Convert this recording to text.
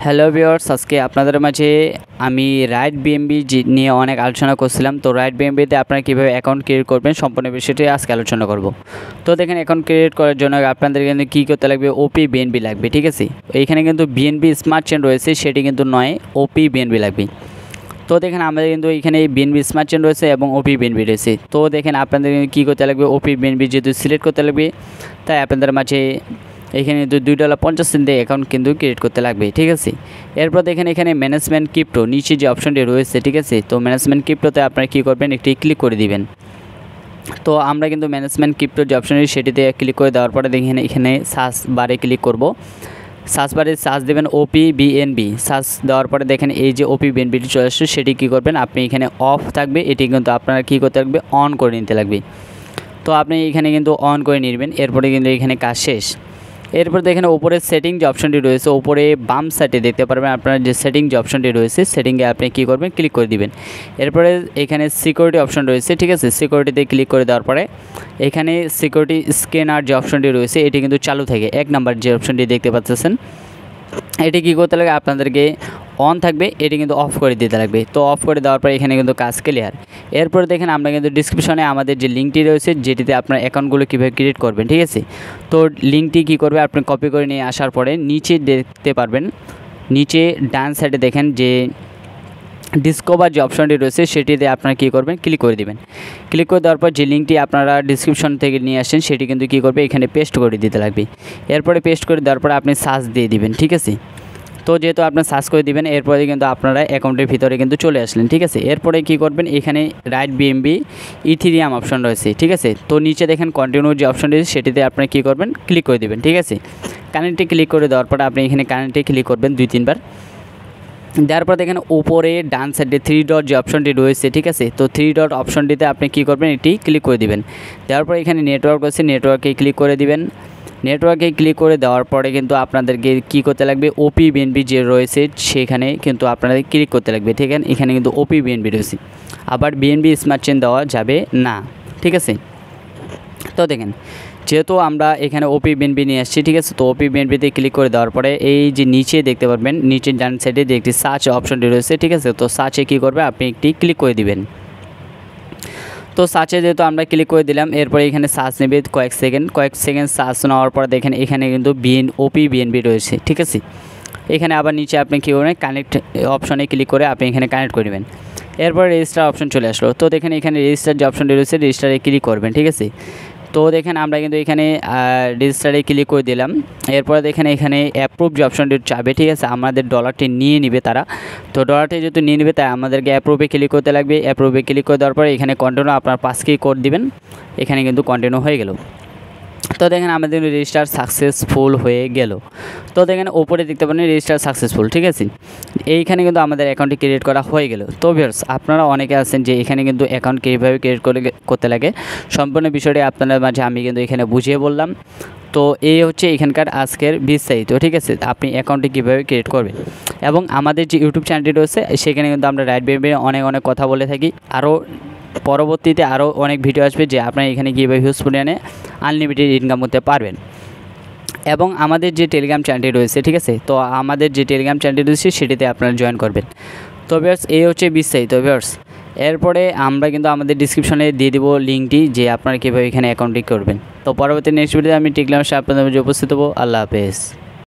Hello viewers, আজকে আপনাদের মাঝে আমি রাইট বিএনবি নিয়ে অনেক আলোচনা করছিলাম। তো রাইট বিএনবিতে আপনারা কীভাবে অ্যাকাউন্ট ক্রিয়েট করবেন সম্পূর্ণ বিষয়টি আজকে আলোচনা করব। তো দেখেন, অ্যাকাউন্ট ক্রিয়েট করার জন্য আপনাদের কিন্তু কী করতে লাগবে, ওপি বিএনবি লাগবে। ঠিক আছে, এইখানে কিন্তু বিএনবি স্মার্ট চেন রয়েছে, সেটি কিন্তু নয়, ওপি বিএনবি লাগবে। তো দেখেন, আমাদের কিন্তু এখানে বিএনবি স্মার্ট চেন রয়েছে এবং ওপি বিএনবি রয়েছে। তো দেখেন, আপনাদের কী করতে লাগবে, ওপি বিএনবি যেহেতু সিলেক্ট করতে লাগবে, তাই আপনাদের মাঝে এখানে কিন্তু $2.50 দিয়ে অ্যাকাউন্ট কিন্তু ক্রিয়েট করতে লাগবে। ঠিক আছে, এরপর দেখেন এখানে ম্যানেজমেন্ট ক্রিপ্টো নিচে যে অপশনটি রয়েছে, ঠিক আছে, তো ম্যানেজমেন্ট ক্রিপ্টোতে আপনারা কী করবেন, একটি ক্লিক করে দিবেন। তো আমরা কিন্তু ম্যানেজমেন্ট ক্রিপ্টো যে অপশনটি সেটিতে ক্লিক করে দেওয়ার পরে দেখেন এখানে সার্চ বারে ক্লিক করব। সার্চ বারে সার্চ দেবেন ওপি বিএনবি। সার্চ দেওয়ার পরে দেখেন এই যে ওপি বিএনবিটি চলে আসছে, সেটি কী করবেন, আপনি এখানে অফ থাকবে, এটি কিন্তু আপনারা কী করতে লাগবে, অন করে নিতে লাগবে। তো আপনি এখানে কিন্তু অন করে নেবেন, এরপরে কিন্তু এখানে কাজ শেষ। এরপর দেখেন উপরে সেটিং যে অপশনটি রয়েছে, উপরে বাম সাইডে দেখতে পারবেন আপনার যে সেটিং যে অপশনটি রয়েছে, সেটিংয়ে আপনি কী করবেন, ক্লিক করে দিবেন। এরপরে এখানে সিকিউরিটি অপশন রয়েছে, ঠিক আছে, সিকিউরিটিতে ক্লিক করে দেওয়ার পরে এখানে সিকিউরিটি স্ক্যানার যে অপশনটি রয়েছে এটি কিন্তু চালু থাকে। 1 নাম্বার যে অপশনটি দেখতে পাচ্ছেন, এটি কী করতে লাগে, আপনাদেরকে অন থাকবে, এটি কিন্তু অফ করে দিতে লাগবে। তো অফ করে দেওয়ার পরে এখানে কিন্তু কাজ ক্লিয়ার। এরপরে দেখেন আমরা কিন্তু ডিসক্রিপশনে আমাদের যে লিঙ্কটি রয়েছে, যেটিতে আপনার অ্যাকাউন্টগুলো কীভাবে ক্রিয়েট করবেন, ঠিক আছে, তো লিঙ্কটি কী করবে, আপনি কপি করে নিয়ে আসার পরে নিচে দেখতে পারবেন, নিচে ডান সাইডে দেখেন যে ডিসকভার যে অপশনটি রয়েছে সেটিতে আপনারা কী করবেন, ক্লিক করে দেবেন। ক্লিক করে দেওয়ার পর যে লিঙ্কটি আপনারা ডিসক্রিপশন থেকে নিয়ে আসেন সেটি কিন্তু কী করবে, এখানে পেস্ট করে দিতে লাগবে। এরপরে পেস্ট করে দেওয়ার পরে আপনি সার্চ দিয়ে দিবেন। ঠিক আছে, তো যেহেতু আপনার সার্চ করে দিবেন, এরপরে কিন্তু আপনারা অ্যাকাউন্টের ভিতরে কিন্তু চলে আসলেন। ঠিক আছে, এরপরে কী করবেন, এখানে রাইট বিএনবি ইথেরিয়াম অপশন রয়েছে, ঠিক আছে, তো নিচে দেখেন কন্টিনিউ যে অপশন রয়েছে সেটিতে আপনি কী করবেন, ক্লিক করে দেবেন। ঠিক আছে, কানেক্টে ক্লিক করে দেওয়ার পরে আপনি এখানে কানেক্টে ক্লিক করবেন 2-3 বার। দেওয়ার পর দেখেন উপরে ডান সাইডে 3 ডট যে অপশনটি রয়েছে, ঠিক আছে, তো 3 ডট অপশনটিতে আপনি কী করবেন, এটি ক্লিক করে দিবেন। দেওয়ার পর এখানে নেটওয়ার্ক রয়েছে, নেটওয়ার্কে ক্লিক করে দিবেন। নেটওয়ার্কে ক্লিক করে দেওয়ার পরে কিন্তু আপনাদেরকে কী করতে লাগবে, ওপি বিএনবি যে রয়েছে সেখানে কিন্তু আপনাদের ক্লিক করতে লাগবে। ঠিক আছে, এখানে কিন্তু ওপি বিএনবি রয়েছে, আবার বিএনবি স্মার্ট চেন দেওয়া যাবে না। ঠিক আছে, তো দেখেন যেহেতু আমরা এখানে ওপি বিএনবি নিয়ে আসছি, ঠিক আছে, তো ওপি বিএনবিতে ক্লিক করে দেওয়ার পরে এই যে নিচে দেখতে পারবেন, নিচে ডান সাইডে যে একটি সার্চ অপশনটি রয়েছে, ঠিক আছে, তো সার্চে কী করবে, আপনি একটি ক্লিক করে দিবেন। তো সার্চে যেহেতু আমরা ক্লিক করে দিলাম, এরপরে এখানে সার্চ নেবে কয়েক সেকেন্ড সার্চ নেওয়ার পর দেখেন এখানে কিন্তু ওপি বিএনবি রয়েছে। ঠিক আছে, এখানে আবার নিচে আপনি কী করবেন, কানেক্ট অপশনে ক্লিক করে আপনি এখানে কানেক্ট করে নেবেন। এরপর রেজিস্টার অপশন চলে আসলো, তো দেখেন এখানে রেজিস্টার যে অপশনটি রয়েছে রেজিস্টারে ক্লিক করবেন। ঠিক আছে, তো দেখেন আমরা কিন্তু এখানে রেজিস্টারে ক্লিক করে দিলাম। এরপরে দেখেন এখানে অ্যাপ্রুভ যে অপশনটি চাবে, ঠিক আছে, আমাদের ডলারটি নিয়ে নেবে তারা, তো ডলারটি যেহেতু নিয়ে নেবে তাই আমাদেরকে অ্যাপ্রুভে ক্লিক করতে লাগবে। অ্যাপ্রুভে ক্লিক করে দেওয়ার পরে এখানে কন্টিনিউ আপনার 5 কি কোড দিবেন, এখানে কিন্তু কন্টিনিউ হয়ে গেল। তো দেখেন আমাদের রেজিস্টার সাকসেসফুল হয়ে গেল। তো দেখেন ওপরে দেখতে পারেন রেজিস্টার সাকসেসফুল। ঠিক আছে, এইখানে কিন্তু আমাদের অ্যাকাউন্টটি ক্রিয়েট করা হয়ে গেল। তো ভিউয়ার্স, আপনারা অনেকে আছেন যে এখানে কিন্তু অ্যাকাউন্ট কীভাবে ক্রিয়েট করতে লাগে, সম্পূর্ণ বিষয়টি আপনাদের মাঝে আমি কিন্তু এখানে বুঝিয়ে বললাম। তো এই হচ্ছে এখানকার আজকের বিস্তারিত। ঠিক আছে, আপনি অ্যাকাউন্টটি কীভাবে ক্রিয়েট করবেন, এবং আমাদের যে ইউটিউব চ্যানেলটি রয়েছে সেখানে কিন্তু আমরা রাইট বিএনবি অনেক কথা বলে থাকি। আরও পরবর্তীতে আরও অনেক ভিডিও আসবে যে আপনারা এখানে কীভাবে হিউজ পরিমাণে আনলিমিটেড ইনকাম করতে পারবেন। এবং আমাদের যে টেলিগ্রাম চ্যানেলটি রয়েছে, ঠিক আছে, তো আমাদের যে টেলিগ্রাম চ্যানেলটি রয়েছে সেটিতে আপনারা জয়েন করবেন। তো ভিউয়ার্স, এই হচ্ছে বিস্তারিত। ভিউয়ার্স, এরপরে আমরা কিন্তু আমাদের ডিসক্রিপশনে দিয়ে দেবো লিঙ্কটি, যে আপনারা কীভাবে এখানে অ্যাকাউন্টটি করবেন। তো পরবর্তী নেক্সট ভিডিওতে আমি টেলিগ্রামের সাথে আপনাদের উপস্থিত হবো। আল্লাহ হাফেজ।